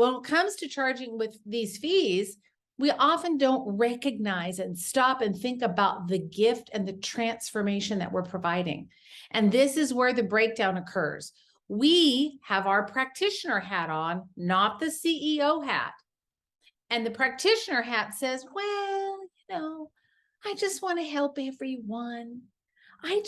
when it comes to charging with these fees, we often don't recognize and stop and think about the gift and the transformation that we're providing. And this is where the breakdown occurs. We have our practitioner hat on, not the CEO hat. And the practitioner hat says, well, I just want to help everyone. I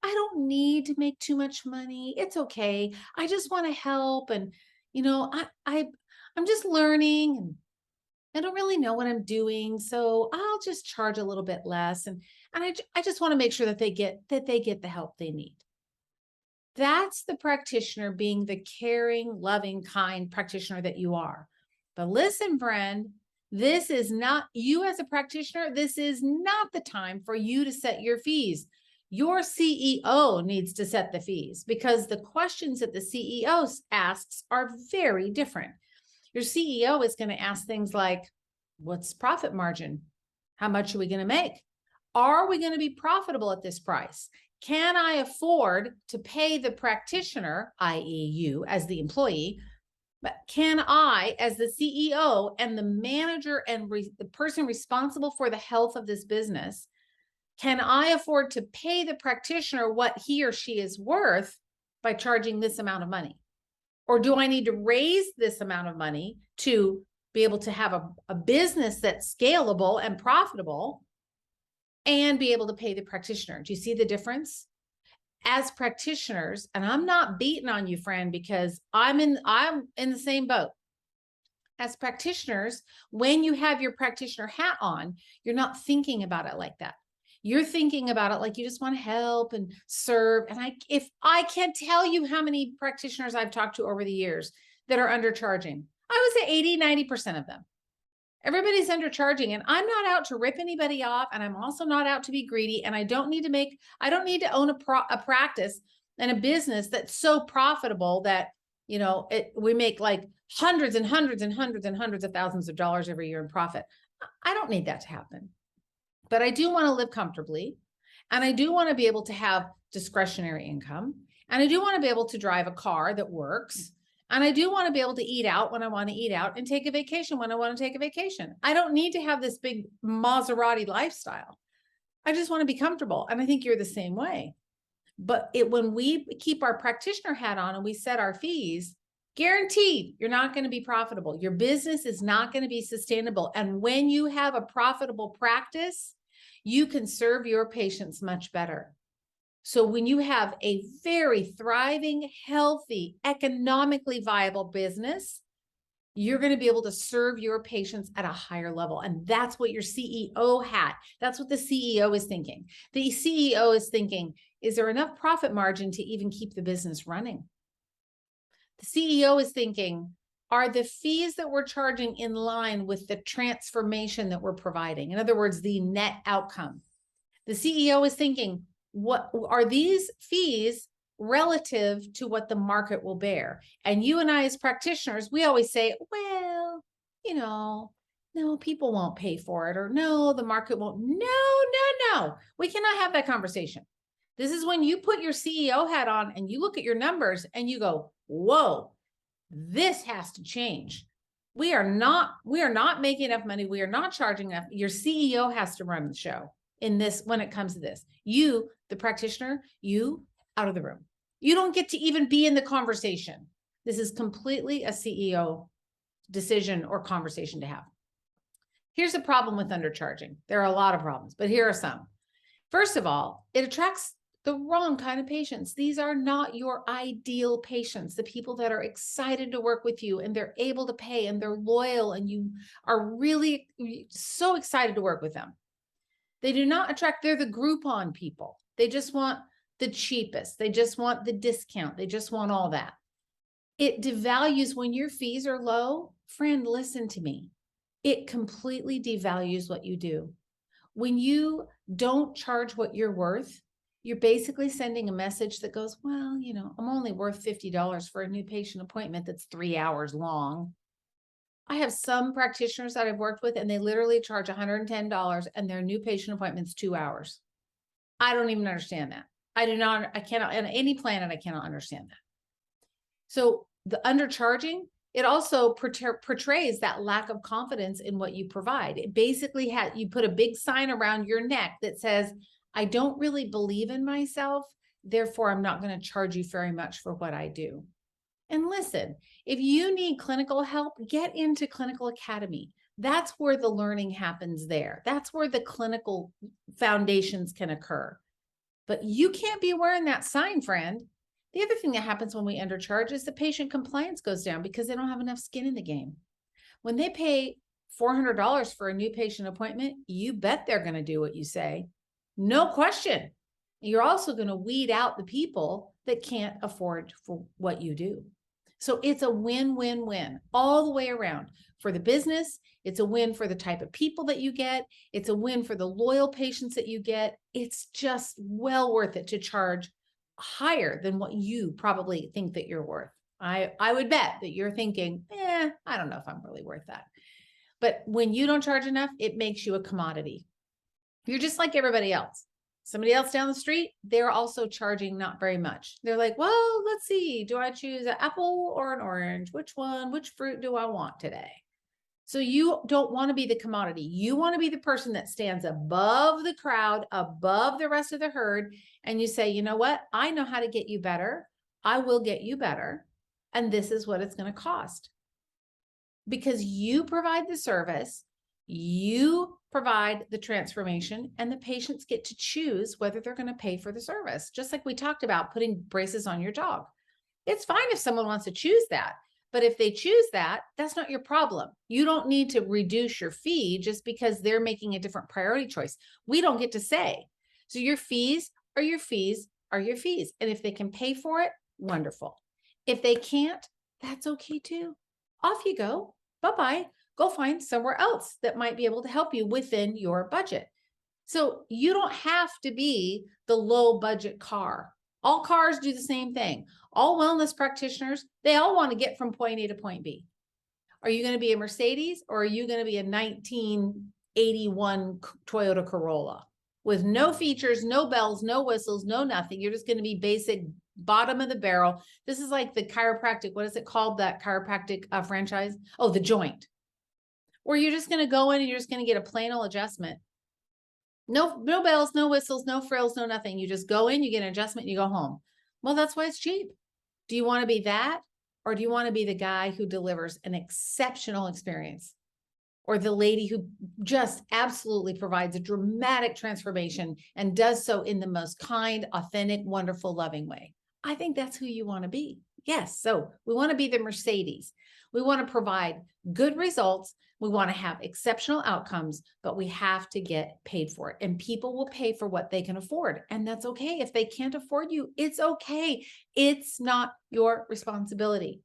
don't need to make too much money. It's okay. I just want to help. And, I'm just learning and I don't really know what I'm doing. So I'll just charge a little bit less. And I just want to make sure that they get the help they need. That's the practitioner being the caring, loving, kind practitioner that you are. But listen, friend, this is not you as a practitioner. This is not the time for you to set your fees. Your CEO needs to set the fees because the questions that the CEO asks are very different. Your CEO is going to ask things like, what's profit margin? How much are we going to make? Are we going to be profitable at this price? Can I afford to pay the practitioner, i.e. you as the employee, but can I, as the CEO and the manager and the person responsible for the health of this business, can I afford to pay the practitioner what he or she is worth by charging this amount of money? Or do I need to raise this amount of money to be able to have a business that's scalable and profitable and be able to pay the practitioner? Do you see the difference? As practitioners, and I'm not beating on you, friend, because I'm in the same boat. As practitioners, when you have your practitioner hat on, you're not thinking about it like that. You're thinking about it like you just want to help and serve. And if I can't tell you how many practitioners I've talked to over the years that are undercharging, I would say 80-90% of them. Everybody's undercharging, and I'm not out to rip anybody off, and I'm also not out to be greedy, and I don't need to own a practice and a business that's so profitable that, we make like hundreds and hundreds and hundreds and hundreds of thousands of dollars every year in profit. I don't need that to happen. But I do want to live comfortably, and I do want to be able to have discretionary income, and I do want to be able to drive a car that works. And I do want to be able to eat out when I want to eat out and take a vacation when I want to take a vacation. I don't need to have this big Maserati lifestyle. I just want to be comfortable. And I think you're the same way. But when we keep our practitioner hat on and we set our fees, guaranteed you're not going to be profitable. Your business is not going to be sustainable. And when you have a profitable practice, you can serve your patients much better. So when you have a very thriving, healthy, economically viable business, you're going to be able to serve your patients at a higher level. And that's what your CEO hat, that's what the CEO is thinking. The CEO is thinking, is there enough profit margin to even keep the business running? The CEO is thinking, are the fees that we're charging in line with the transformation that we're providing? In other words, the net outcome. The CEO is thinking, what are these fees relative to what the market will bear? And you and I as practitioners, we always say, well, no, people won't pay for it, or no, the market won't. No. We cannot have that conversation. This is when you put your CEO hat on and you look at your numbers and you go, whoa, this has to change. We are not making enough money. We are not charging enough. Your CEO has to run the show in this when it comes to this. You, the practitioner, you out of the room. You don't get to even be in the conversation. This is completely a CEO decision or conversation to have. Here's the problem with undercharging. There are a lot of problems, but here are some. First of all, it attracts the wrong kind of patients. These are not your ideal patients, the people that are excited to work with you and they're able to pay and they're loyal and you are really so excited to work with them. They do not attract, they're the Groupon people. They just want the cheapest. They just want the discount. They just want all that. It devalues when your fees are low. Friend, listen to me. It completely devalues what you do. When you don't charge what you're worth, you're basically sending a message that goes, well, I'm only worth $50 for a new patient appointment that's 3 hours long. I have some practitioners that I've worked with and they literally charge $110 and their new patient appointment's 2 hours. I don't even understand that. I cannot, on any planet, I cannot understand that. So the undercharging It also portrays that lack of confidence in what you provide. It basically you put a big sign around your neck that says, I don't really believe in myself, therefore I'm not going to charge you very much for what I do. And listen, if you need clinical help, get into Clinical Academy. That's where the learning happens there. That's where the clinical foundations can occur. But you can't be wearing that sign, friend. The other thing that happens when we undercharge is the patient compliance goes down because they don't have enough skin in the game. When they pay $400 for a new patient appointment, you bet they're going to do what you say. No question. You're also going to weed out the people that can't afford for what you do. So it's a win-win-win all the way around. For the business, it's a win for the type of people that you get. It's a win for the loyal patients that you get. It's just well worth it to charge higher than what you probably think that you're worth. I would bet that you're thinking, I don't know if I'm really worth that. But when you don't charge enough, it makes you a commodity. You're just like everybody else. Somebody else down the street, they're also charging not very much. They're like, well, let's see. Do I choose an apple or an orange? Which one? Which fruit do I want today? So you don't want to be the commodity. You want to be the person that stands above the crowd, above the rest of the herd. And you say, you know what? I know how to get you better. I will get you better. And this is what it's going to cost. Because you provide the service, you provide the transformation, and the patients get to choose whether they're going to pay for the service. Just like we talked about putting braces on your dog. It's fine if someone wants to choose that. But if they choose that, that's not your problem. You don't need to reduce your fee just because they're making a different priority choice. We don't get to say. So your fees are your fees are your fees. And if they can pay for it, wonderful. If they can't, that's okay too. Off you go. Bye-bye. Go find somewhere else that might be able to help you within your budget. So you don't have to be the low budget car. All cars do the same thing. All wellness practitioners, they all want to get from point A to point B. Are you going to be a Mercedes or are you going to be a 1981 Toyota Corolla with no features, no bells, no whistles, no nothing? You're just going to be basic bottom of the barrel. This is like the chiropractic. What is it called? That chiropractic franchise? Oh, the Joint. Or you're just going to go in and you're just going to get a plain old adjustment. No bells, no whistles, no frills, no nothing. You just go in, you get an adjustment, you go home. Well, that's why it's cheap. Do you want to be that? Or do you want to be the guy who delivers an exceptional experience? Or the lady who just absolutely provides a dramatic transformation and does so in the most kind, authentic, wonderful, loving way? I think that's who you want to be. Yes. So we want to be the Mercedes. We want to provide good results. We want to have exceptional outcomes, but we have to get paid for it. And people will pay for what they can afford. And that's okay. If they can't afford you, it's okay. It's not your responsibility.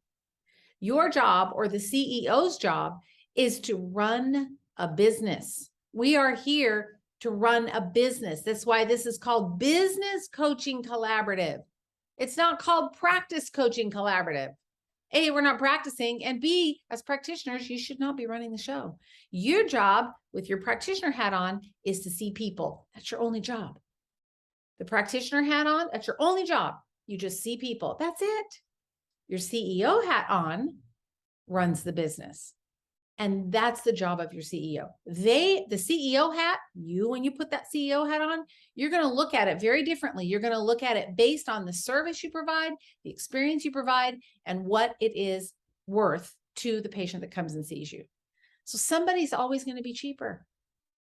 Your job, or the CEO's job, is to run a business. We are here to run a business. That's why this is called Business Coaching Collaborative. It's not called Practice Coaching Collaborative. A, we're not practicing, and B, as practitioners, you should not be running the show. Your job with your practitioner hat on is to see people. That's your only job. The practitioner hat on, that's your only job. You just see people. That's it. Your CEO hat on runs the business. And that's the job of your CEO. The CEO hat, when you put that CEO hat on, you're going to look at it very differently. You're going to look at it based on the service you provide, the experience you provide, and what it is worth to the patient that comes and sees you. So somebody's always going to be cheaper.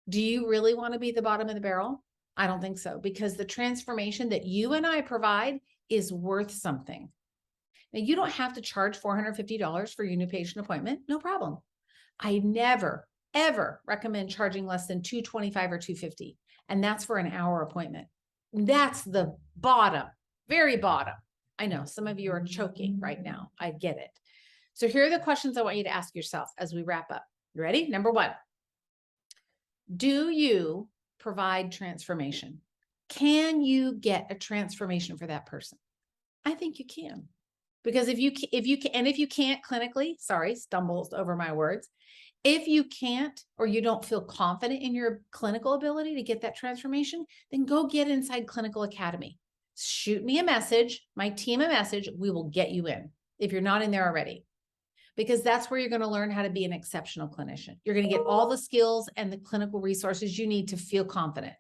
Do you really want to be the bottom of the barrel? I don't think so, because the transformation that you and I provide is worth something. Now, you don't have to charge $450 for your new patient appointment. No problem. I never, ever recommend charging less than $225 or $250. And that's for an hour appointment. That's the bottom, very bottom. I know some of you are choking right now. I get it. So here are the questions I want you to ask yourself as we wrap up. You ready? Number one, do you provide transformation? Can you get a transformation for that person? I think you can. Because if you can't clinically, stumbles over my words. If you can't, or you don't feel confident in your clinical ability to get that transformation, then go get inside Clinical Academy. Shoot me a message, my team a message. We will get you in if you're not in there already. because that's where you're going to learn how to be an exceptional clinician. You're going to get all the skills and the clinical resources you need to feel confident.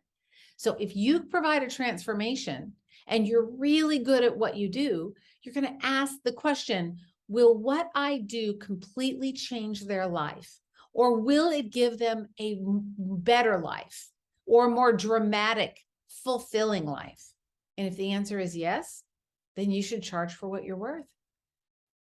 So if you provide a transformation and you're really good at what you do, you're going to ask the question, will what I do completely change their life? Or will it give them a better life or more dramatic, fulfilling life? And if the answer is yes, then you should charge for what you're worth.